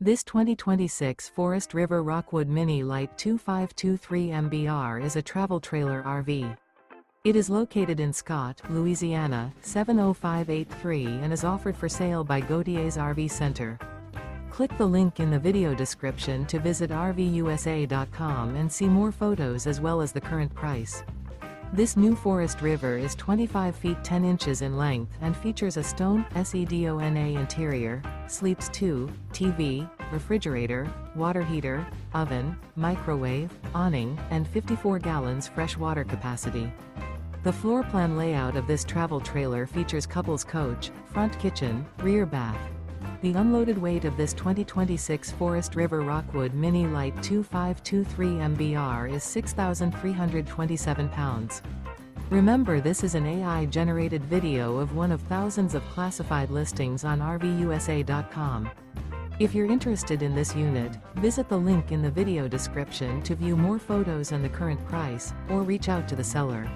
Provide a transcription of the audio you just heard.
This 2026 Forest River Rockwood Mini Lite 2523 MBR is a travel trailer RV. It is located in Scott, Louisiana, 70583 and is offered for sale by Gauthiers RV Center. Click the link in the video description to visit RVUSA.com and see more photos as well as the current price. This new Forest River is 25 feet 10 inches in length and features a stone SEDONA interior, sleeps 2, TV, refrigerator, water heater, oven, microwave, awning, and 54 gallons fresh water capacity. The floor plan layout of this travel trailer features couples coach, front kitchen, rear bath. The unloaded weight of this 2026 Forest River Rockwood Mini Lite 2523 MBR is 6,327 pounds. Remember, this is an AI-generated video of one of thousands of classified listings on RVUSA.com. If you're interested in this unit, visit the link in the video description to view more photos and the current price, or reach out to the seller.